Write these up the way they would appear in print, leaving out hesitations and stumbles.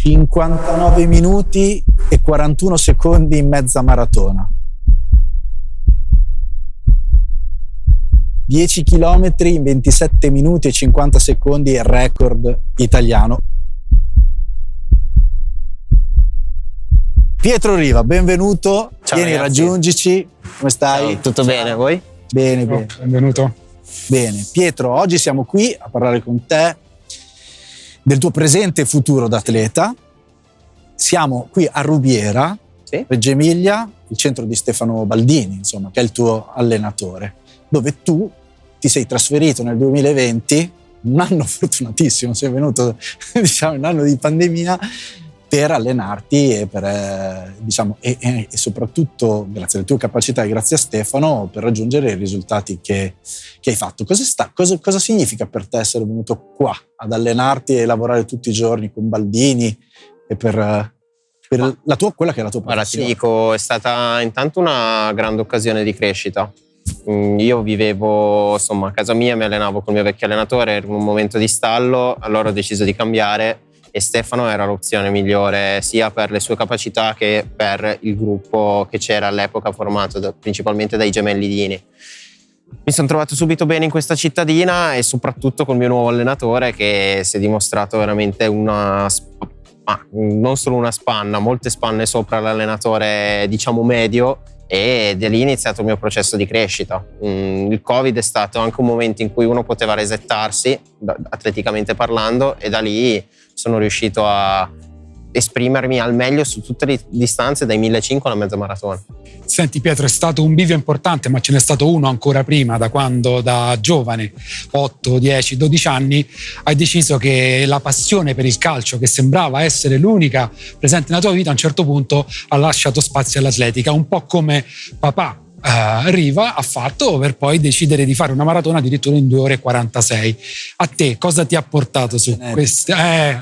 59 minuti e 41 secondi in mezza maratona. 10 chilometri in 27 minuti e 50 secondi è il record italiano. Pietro Riva, benvenuto. Ciao, vieni, ragazzi. Raggiungici. Come stai? Ciao, tutto bene, voi? Bene, bene. Benvenuto. Bene. Pietro, oggi siamo qui a parlare con te del tuo presente e futuro d'atleta. Siamo qui a Rubiera, Sì. Reggio Emilia, il centro di Stefano Baldini, insomma, che è il tuo allenatore, dove tu ti sei trasferito nel 2020, un anno fortunatissimo, sei venuto, diciamo, un anno di pandemia, per allenarti e per, diciamo, e soprattutto grazie alle tue capacità e grazie a Stefano per raggiungere i risultati che hai fatto. Cosa significa per te essere venuto qua ad allenarti e lavorare tutti i giorni con Baldini e per la tua, quella che è la tua Guarda, professione? ti dico, è stata intanto una grande occasione di crescita. Io vivevo, insomma, a casa mia, mi allenavo col mio vecchio allenatore, era un momento di stallo, allora ho deciso di cambiare e Stefano era l'opzione migliore sia per le sue capacità che per il gruppo che c'era all'epoca, formato principalmente dai gemelli Dini. Mi sono trovato subito bene in questa cittadina e soprattutto col mio nuovo allenatore, che si è dimostrato veramente non solo una spanna, molte spanne sopra l'allenatore, diciamo, medio, e da lì è iniziato il mio processo di crescita. Il Covid è stato anche un momento in cui uno poteva resettarsi, atleticamente parlando, e da lì sono riuscito a esprimermi al meglio su tutte le distanze dai 1500 alla mezza maratona. Senti Pietro, è stato un bivio importante, ma ce n'è stato uno ancora prima, da quando da giovane, 8, 10, 12 anni, hai deciso che la passione per il calcio, che sembrava essere l'unica presente nella tua vita, a un certo punto ha lasciato spazio all'atletica, un po' come papà Riva ha fatto, per poi decidere di fare una maratona addirittura in 2 ore e 46. A te cosa ti ha portato su questo?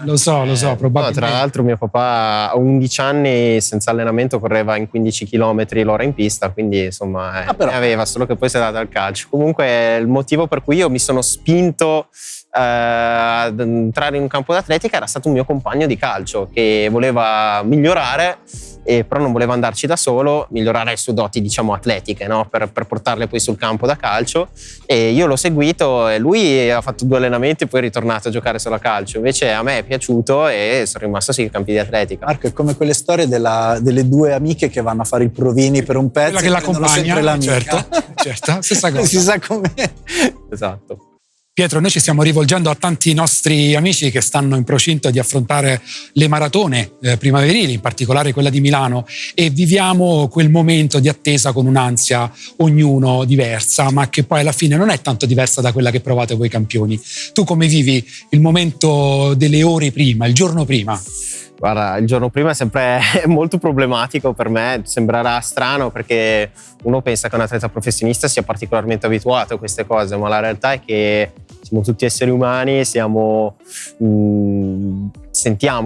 Lo so, probabilmente. No, tra l'altro mio papà a 11 anni senza allenamento correva in 15 km l'ora in pista, quindi insomma ne aveva, solo che poi si è dato al calcio. Comunque il motivo per cui io mi sono spinto ad entrare in un campo d'atletica era stato un mio compagno di calcio che voleva migliorare, però non voleva andarci da solo, migliorare le sue doti, diciamo, atletiche, no? per portarle poi sul campo da calcio, e io l'ho seguito e lui ha fatto 2 allenamenti e poi è ritornato a giocare solo a calcio. Invece a me è piaciuto e sono rimasto sui campi di atletica. Marco, è come quelle storie delle 2 amiche che vanno a fare i provini per un pezzo, quella che l'accompagna, l'amica. certo, stessa cosa. Si sa com'è. Esatto. Pietro, noi ci stiamo rivolgendo a tanti nostri amici che stanno in procinto di affrontare le maratone primaverili, in particolare quella di Milano, e viviamo quel momento di attesa con un'ansia ognuno diversa, ma che poi alla fine non è tanto diversa da quella che provate voi campioni. Tu come vivi il momento delle ore prima, il giorno prima? Guarda, il giorno prima è sempre molto problematico per me, sembrerà strano perché uno pensa che un atleta professionista sia particolarmente abituato a queste cose, ma la realtà è che siamo tutti esseri umani, sentiamo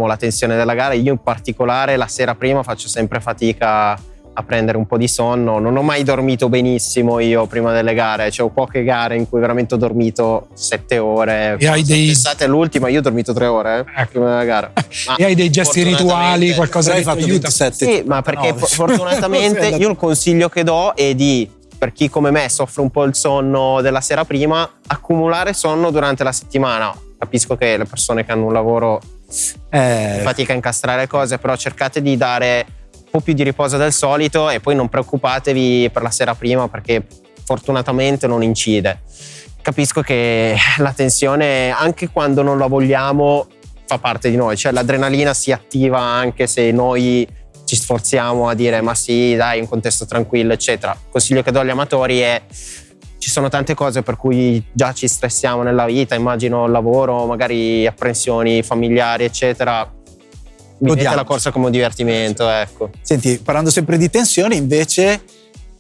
la tensione della gara. Io in particolare la sera prima faccio sempre fatica a prendere un po' di sonno, non ho mai dormito benissimo io prima delle gare, cioè ho poche gare in cui veramente ho dormito 7 ore. E hai Pensate all'ultima, io ho dormito 3 ore prima della gara. E hai dei gesti rituali, qualcosa che ti aiuta? 27, sì, ma perché fortunatamente io il consiglio che do è di, per chi come me soffre un po' il sonno della sera prima, accumulare sonno durante la settimana. Capisco che le persone che hanno un lavoro fatica a incastrare cose, però cercate di dare un po' più di riposo del solito e poi non preoccupatevi per la sera prima, perché fortunatamente non incide. Capisco che la tensione, anche quando non la vogliamo, fa parte di noi, cioè l'adrenalina si attiva anche se noi ci sforziamo a dire ma sì, dai, un contesto tranquillo, eccetera. Il consiglio che do agli amatori è: ci sono tante cose per cui già ci stressiamo nella vita, immagino il lavoro, magari apprensioni familiari, eccetera. Vivete la corsa come un divertimento, ecco. Senti, parlando sempre di tensione, invece,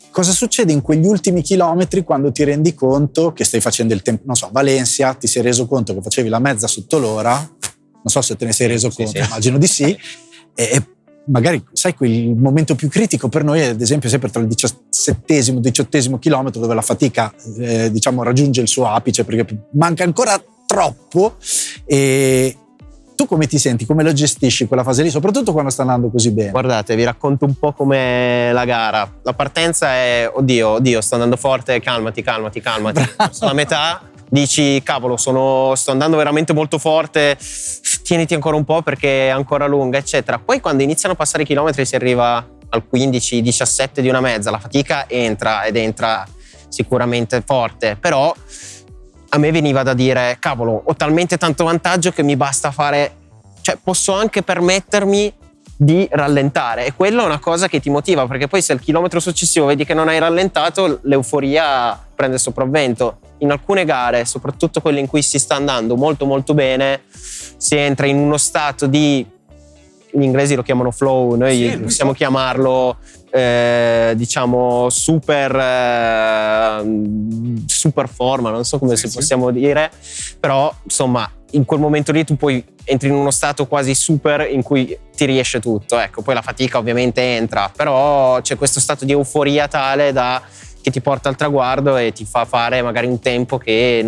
cosa succede in quegli ultimi chilometri quando ti rendi conto che stai facendo il tempo? Non so, Valencia, ti sei reso conto che facevi la mezza sotto l'ora, non so se te ne sei reso conto, sì. Immagino di sì, e magari, sai, quel momento più critico per noi è, ad esempio, sempre tra il 17esimo e 18esimo chilometro, dove la fatica, diciamo, raggiunge il suo apice, perché manca ancora troppo, e Tu come ti senti? Come lo gestisci quella fase lì? Soprattutto quando sta andando così bene. Guardate, vi racconto un po' com'è la gara. La partenza è, oddio, sto andando forte, calmati. Sono a metà, dici, cavolo, sto andando veramente molto forte, tieniti ancora un po' perché è ancora lunga, eccetera. Poi quando iniziano a passare i chilometri si arriva al 15-17 di una mezza, la fatica entra ed entra sicuramente forte, però a me veniva da dire, cavolo, ho talmente tanto vantaggio che mi basta fare, cioè posso anche permettermi di rallentare, e quello è una cosa che ti motiva, perché poi se al chilometro successivo vedi che non hai rallentato, l'euforia prende sopravvento. In alcune gare, soprattutto quelle in cui si sta andando molto molto bene, si entra in uno stato di, gli inglesi lo chiamano flow, noi possiamo chiamarlo diciamo super forma, non so come si possiamo dire, però insomma in quel momento lì tu poi entri in uno stato quasi super in cui ti riesce tutto, ecco. Poi la fatica ovviamente entra, però c'è questo stato di euforia tale che ti porta al traguardo e ti fa fare magari un tempo che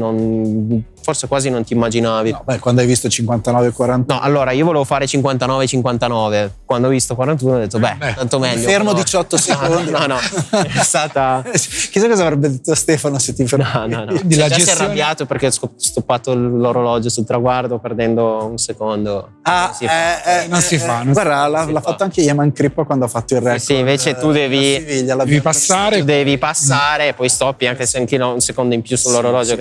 forse quasi non ti immaginavi. No, quando hai visto 59-40. No, allora io volevo fare 59-59. Quando ho visto 41 ho detto tanto meglio. Fermo però. 18 secondi. No, è stata... Chissà cosa avrebbe detto Stefano se ti fermavi. No. Si è arrabbiato perché ho stoppato l'orologio sul traguardo perdendo un secondo. Non si fa. Guarda, l'ha fatto anche Yeman Crippa quando ha fatto il record. Sì, invece tu devi passare. Devi passare e poi stoppi anche se anche un secondo in più sull'orologio.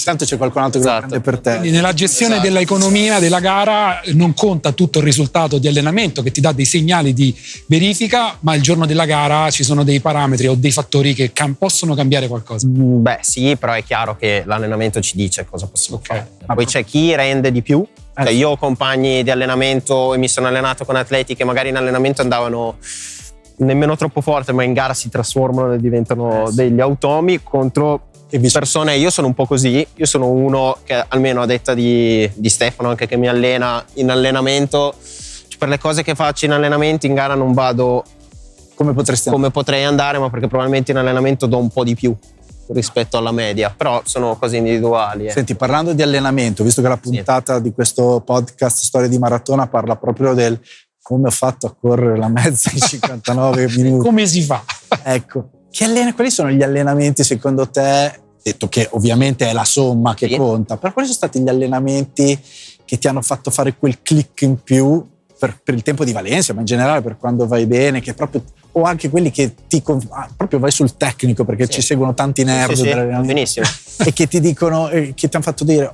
Tanto c'è qualcun altro che lo prende per te. Quindi nella gestione dell'economia della gara non conta tutto il risultato di allenamento che ti dà dei segnali di verifica, ma il giorno della gara ci sono dei parametri o dei fattori che possono cambiare qualcosa. Beh sì, però è chiaro che l'allenamento ci dice cosa possiamo fare. Poi c'è chi rende di più. Cioè io ho compagni di allenamento e mi sono allenato con atleti che magari in allenamento andavano nemmeno troppo forte, ma in gara si trasformano e diventano degli automi contro persone. Io sono un po' così, io sono uno che almeno a detta di Stefano, anche che mi allena in allenamento, cioè per le cose che faccio in allenamento in gara non vado come potrei andare, ma perché probabilmente in allenamento do un po' di più rispetto alla media, però sono cose individuali. Senti, parlando di allenamento, visto che la puntata di questo podcast Storie di Maratona parla proprio del come ho fatto a correre la mezza in 59 minuti. Come si fa? Ecco, quali sono gli allenamenti secondo te, detto che ovviamente è la somma che conta, però quali sono stati gli allenamenti che ti hanno fatto fare quel click in più per il tempo di Valencia, ma in generale per quando vai bene, che proprio, o anche quelli che proprio vai sul tecnico, perché ci seguono tanti nerd benissimo. E che ti dicono, che ti hanno fatto dire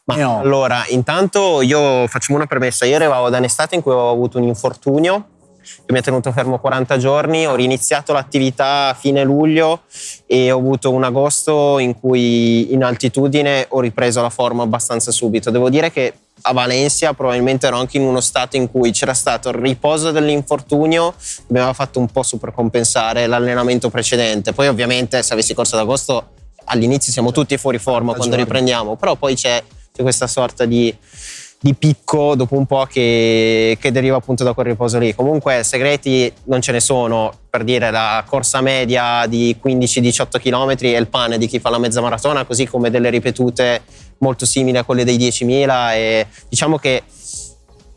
allora, intanto io facciamo una premessa. Io arrivavo da un'estate in cui ho avuto un infortunio che mi ha tenuto fermo 40 giorni, ho riniziato l'attività a fine luglio e ho avuto un agosto in cui in altitudine ho ripreso la forma abbastanza subito. Devo dire che a Valencia probabilmente ero anche in uno stato in cui c'era stato il riposo dell'infortunio che mi aveva fatto un po' supercompensare l'allenamento precedente. Poi ovviamente se avessi corso ad agosto all'inizio siamo tutti fuori forma quando riprendiamo, però poi c'è questa sorta di picco dopo un po' che deriva appunto da quel riposo lì. Comunque segreti non ce ne sono, per dire la corsa media di 15-18 km è il pane di chi fa la mezza maratona, così come delle ripetute molto simili a quelle dei 10.000, e diciamo che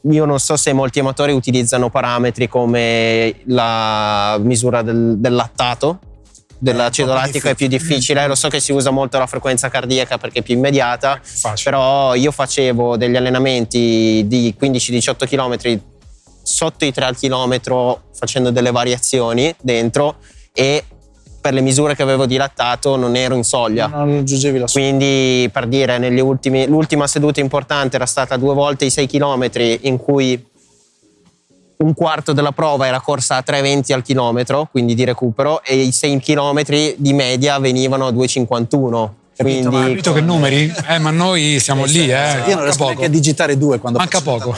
io non so se molti amatori utilizzano parametri come la misura del lattato. Dell'acido lattico è più difficile, lo so che si usa molto la frequenza cardiaca perché è più immediata, però io facevo degli allenamenti di 15-18 km sotto i 3 al chilometro facendo delle variazioni dentro, e per le misure che avevo di lattato non ero in soglia, non raggiungevi la soglia. Quindi per dire l'ultima seduta importante era stata 2 volte i 6 km in cui un quarto della prova era corsa a 3,20 al chilometro, quindi di recupero, e i 6 chilometri di media venivano a 2,51. Quindi capito che numeri? Ma noi siamo lì, Io non riesco neanche a digitare 2 quando manca poco.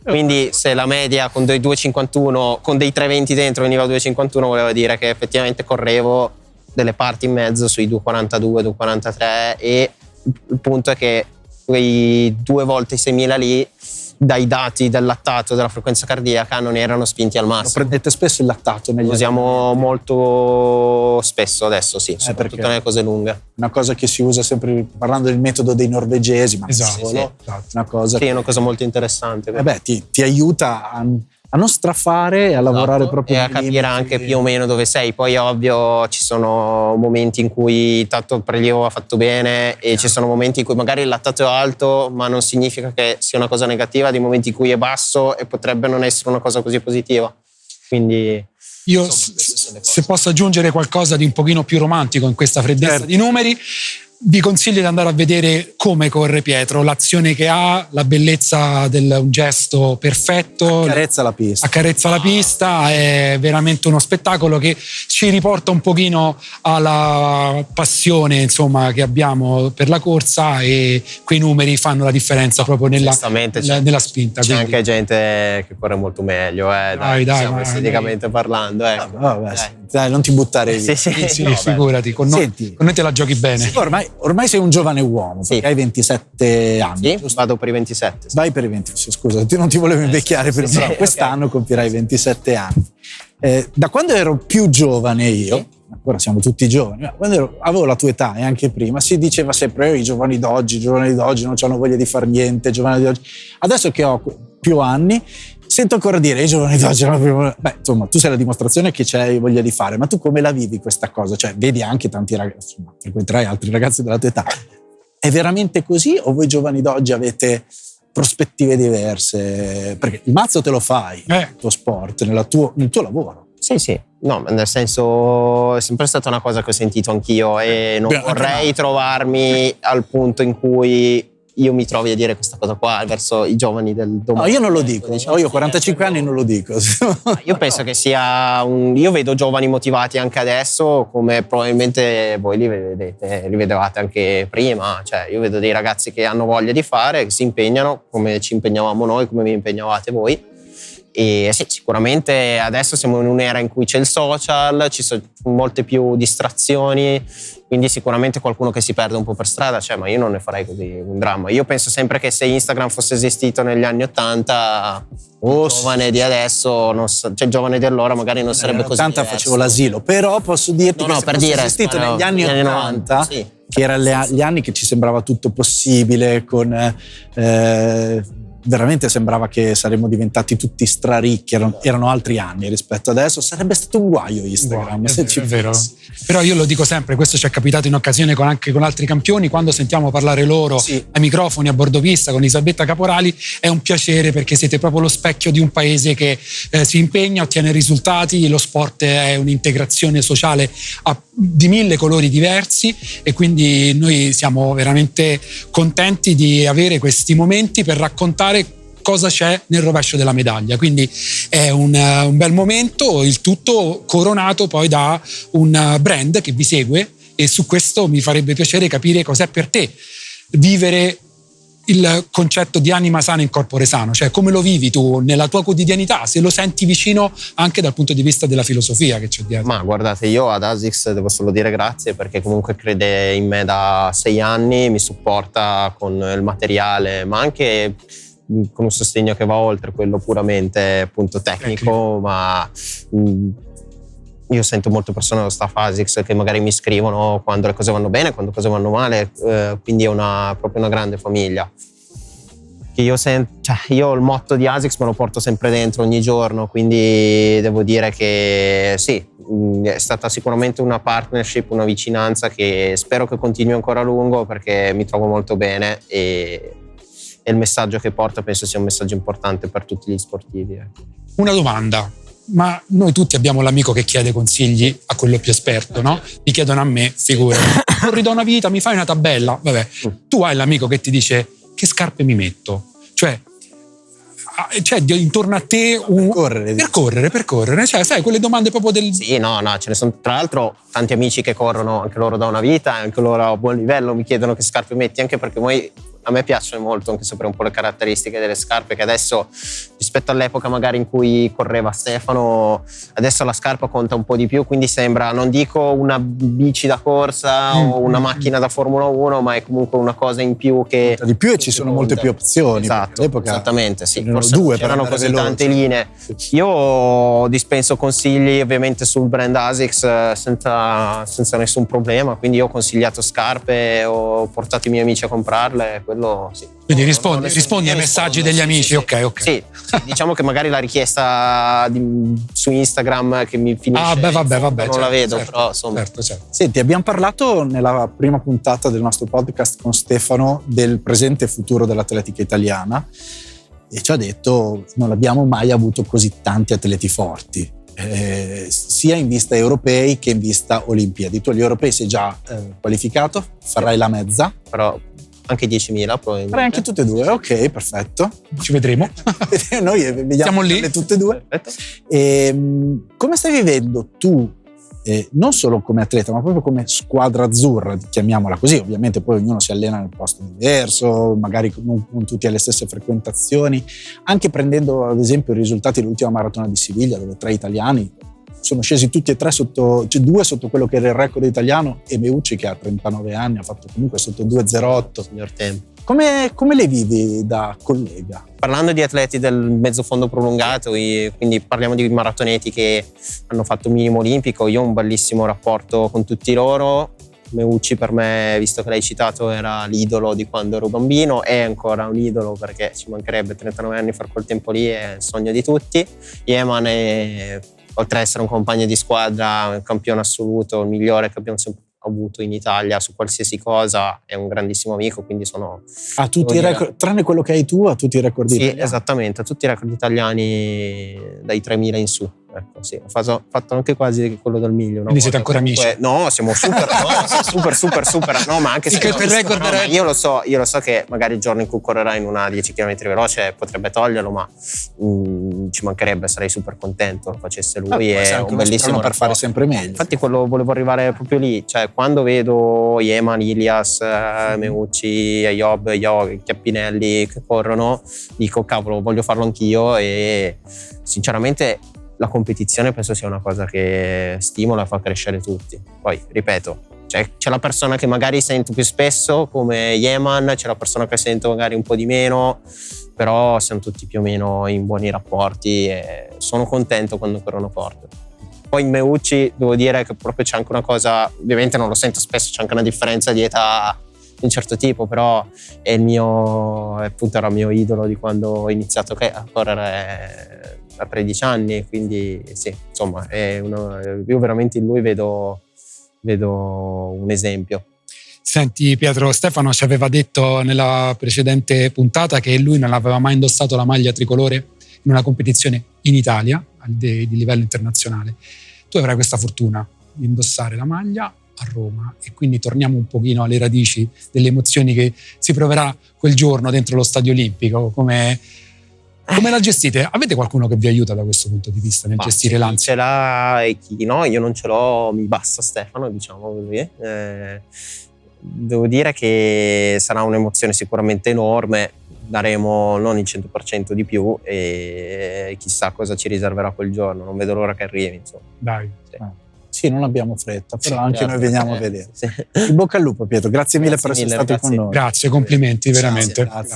Quindi se la media con dei 2,51, con dei 3,20 dentro veniva a 2,51, voleva dire che effettivamente correvo delle parti in mezzo sui 2,42, 2,43, e il punto è che quei 2 volte i 6.000 lì dai dati del lattato, della frequenza cardiaca, non erano spinti al Lo massimo. prendete spesso il lattato negli Lo usiamo molto spesso adesso, sì, soprattutto perché nelle cose lunghe. una cosa che si usa sempre parlando del metodo dei norvegesi, ma Esatto, non solo, esatto. una cosa Sì, è una cosa molto interessante. ti aiuta a non strafare e a lavorare Esatto, proprio e a nei capire limiti. anche più o meno dove sei. Poi è ovvio, ci sono momenti in cui tanto il prelievo va fatto bene e ci sono momenti in cui magari il lattato è alto, ma non significa che sia una cosa negativa, dei momenti in cui è basso e potrebbe non essere una cosa così positiva. Quindi Io, insomma, queste sono le cose. se posso aggiungere qualcosa di un pochino più romantico in questa freddezza Certo. di numeri, vi consiglio di andare a vedere come corre Pietro, l'azione che ha, la bellezza un gesto perfetto. Accarezza la pista. Accarezza la pista, è veramente uno spettacolo che ci riporta un pochino alla passione, insomma, che abbiamo per la corsa, e quei numeri fanno la differenza proprio nella spinta. C'è quindi. anche gente che corre molto meglio, Dai, diciamo, ma esteticamente parlando. Dai, non ti buttare via. Sì, no, figurati, con noi te la giochi bene. Sì, ormai sei un giovane uomo, perché Sì. hai 27 anni. Sì, giusto? vado per i 27. Vai per i 27, scusa, non ti volevo invecchiare, sì, però sì, quest'anno compirai 27 anni. Da quando ero più giovane io, ancora siamo tutti giovani, ma quando avevo la tua età e anche prima, si diceva sempre i giovani d'oggi non hanno voglia di far niente, giovani d'oggi. Adesso che ho più anni, sento ancora dire i giovani d'oggi hanno più voglia. Beh, insomma, tu sei la dimostrazione che c'hai voglia di fare, ma tu come la vivi questa cosa? Cioè, vedi anche tanti ragazzi, insomma, frequenterai altri ragazzi della tua età. È veramente così o voi giovani d'oggi avete prospettive diverse? Perché il mazzo te lo fai, il tuo sport, nel tuo lavoro. Sì. No, nel senso, è sempre stata una cosa che ho sentito anch'io e non vorrei trovarmi al punto in cui io mi trovi a dire questa cosa qua verso i giovani del domani. No, io non lo dico, diciamo, io ho 45 anni e non lo dico. Io penso che sia io vedo giovani motivati anche adesso, come probabilmente voi li vedevate anche prima. Cioè, io vedo dei ragazzi che hanno voglia di fare, che si impegnano come ci impegnavamo noi, come vi impegnavate voi. E sì, sicuramente adesso siamo in un'era in cui c'è il social, ci sono molte più distrazioni, quindi sicuramente qualcuno che si perde un po' per strada, ma io non ne farei così un dramma. Io penso sempre che se Instagram fosse esistito negli anni '80, il giovane di adesso, il giovane di allora magari non sarebbe così diverso. facevo l'asilo, però posso dirti che se fosse esistito negli anni '80, sì. che erano gli anni che ci sembrava tutto possibile, con veramente sembrava che saremmo diventati tutti straricchi, erano altri anni rispetto adesso, sarebbe stato un guaio Instagram. È vero. Però io lo dico sempre, questo ci è capitato in occasione anche con altri campioni, quando sentiamo parlare loro ai microfoni a bordo pista con Elisabetta Caporali, è un piacere, perché siete proprio lo specchio di un paese che si impegna, ottiene risultati. Lo sport è un'integrazione sociale di 1000 colori diversi, e quindi noi siamo veramente contenti di avere questi momenti per raccontare cosa c'è nel rovescio della medaglia. Quindi è un bel momento, il tutto coronato poi da un brand che vi segue, e su questo mi farebbe piacere capire cos'è per te vivere il concetto di anima sana in corpore sano, cioè come lo vivi tu nella tua quotidianità, se lo senti vicino anche dal punto di vista della filosofia che c'è dietro. Ma guardate, io ad ASICS devo solo dire grazie, perché comunque crede in me da 6 anni, mi supporta con il materiale, ma anche con un sostegno che va oltre quello puramente appunto tecnico. Ma io sento molte persone dello staff ASICS che magari mi scrivono quando le cose vanno bene, quando le cose vanno male, quindi è proprio una grande famiglia. Che io il motto di ASICS me lo porto sempre dentro ogni giorno, quindi devo dire che sì, è stata sicuramente una partnership, una vicinanza che spero che continui ancora a lungo, perché mi trovo molto bene e il messaggio che porta penso sia un messaggio importante per tutti gli sportivi. Una domanda: ma noi tutti abbiamo l'amico che chiede consigli a quello più esperto, no? Mi chiedono a me, figurati, corri da una vita, mi fai una tabella? Vabbè, tu hai l'amico che ti dice che scarpe mi metto, cioè c'è intorno a te per correre, cioè sai, quelle domande proprio del... Sì, no, ce ne sono tra l'altro tanti amici che corrono anche loro da una vita, anche loro a buon livello mi chiedono che scarpe metti, anche perché a me piacciono molto anche sapere un po' le caratteristiche delle scarpe, che adesso rispetto all'epoca magari in cui correva Stefano, adesso la scarpa conta un po' di più, quindi sembra, non dico una bici da corsa o una macchina da Formula 1, ma è comunque una cosa in più che conta di più e ci sono molte più opzioni. Esatto, all'epoca esattamente, sì. c'erano Forse due c'erano per così andare tante veloci. linee. Io dispenso consigli ovviamente sul brand ASICS senza nessun problema, quindi io ho consigliato scarpe, ho portato i miei amici a comprarle, quello sì. Quindi rispondi ai messaggi degli amici, sì. ok. Sì, diciamo che magari la richiesta su Instagram che mi finisce vabbè, non certo, la vedo, certo, però insomma. certo. Senti, abbiamo parlato nella prima puntata del nostro podcast con Stefano del presente e futuro dell'atletica italiana e ci ha detto non abbiamo mai avuto così tanti atleti forti, sia in vista europei che in vista olimpiadi. Tu agli europei sei già qualificato, farai la mezza. Però anche 10.000 probabilmente. Farai anche tutte e due, ok, perfetto. Ci vedremo. Noi vediamo Siamo lì. le tutte e due. Perfetto. Come stai vivendo tu, non solo come atleta, ma proprio come squadra azzurra, chiamiamola così, ovviamente poi ognuno si allena nel posto diverso, magari non tutti alle stesse frequentazioni, anche prendendo ad esempio i risultati dell'ultima maratona di Siviglia, dove 3 italiani sono scesi tutti e 3 sotto, cioè 2 sotto quello che era il record italiano, e Meucci che ha 39 anni ha fatto comunque sotto 2.08. Signor tempo. Come le vivi da collega? Parlando di atleti del mezzo fondo prolungato, quindi parliamo di maratoneti che hanno fatto minimo olimpico, io ho un bellissimo rapporto con tutti loro. Meucci per me, visto che l'hai citato, era l'idolo di quando ero bambino, è ancora un idolo perché ci mancherebbe, 39 anni, far quel tempo lì è il sogno di tutti. Yeman è, oltre ad essere un compagno di squadra, un campione assoluto, il migliore che abbiamo sempre avuto in Italia su qualsiasi cosa, è un grandissimo amico, quindi sono... A tutti i record, tranne quello che hai tu, a tutti i record Sì, italiani? esattamente, a tutti i record italiani dai 3.000 in su. Ecco, sì, ho fatto anche quasi quello del miglio. Quindi siete ancora amici? No, siamo super, super. No, ma anche se il record no, io lo so che magari il giorno in cui correrai in una 10 km veloce potrebbe toglierlo, ma ci mancherebbe, sarei super contento lo facesse lui. È un bellissimo per fare sempre meglio. Infatti quello volevo arrivare proprio lì, cioè quando vedo Yeman, Ilias, Meucci, Ayob, Chiappinelli che corrono, dico cavolo, voglio farlo anch'io, e sinceramente la competizione penso sia una cosa che stimola e fa crescere tutti. Poi, ripeto, c'è la persona che magari sento più spesso come Yeman, c'è la persona che sento magari un po' di meno, però siamo tutti più o meno in buoni rapporti e sono contento quando corrono forte. Poi in Meucci devo dire che proprio c'è anche una cosa, ovviamente non lo sento spesso, c'è anche una differenza di età di un certo tipo, però è appunto era il mio idolo di quando ho iniziato a correre a 13 anni, quindi sì, insomma, io veramente in lui vedo un esempio. Senti Pietro, Stefano ci aveva detto nella precedente puntata che lui non aveva mai indossato la maglia tricolore in una competizione in Italia di livello internazionale. Tu avrai questa fortuna di indossare la maglia a Roma, e quindi torniamo un pochino alle radici delle emozioni che si proverà quel giorno dentro lo Stadio Olimpico. Come la gestite? Avete qualcuno che vi aiuta da questo punto di vista nel gestire l'ansia? Ce l'ha e chi no, io non ce l'ho, mi basta Stefano, diciamo così. Devo dire che sarà un'emozione sicuramente enorme, daremo non il 100% di più e chissà cosa ci riserverà quel giorno, non vedo l'ora che arrivi, insomma. Dai. Sì, non abbiamo fretta, però Sì, anche certo. noi veniamo a vedere. Sì. In bocca al lupo, Pietro, grazie mille per essere stato con noi. Grazie, complimenti, veramente. Grazie.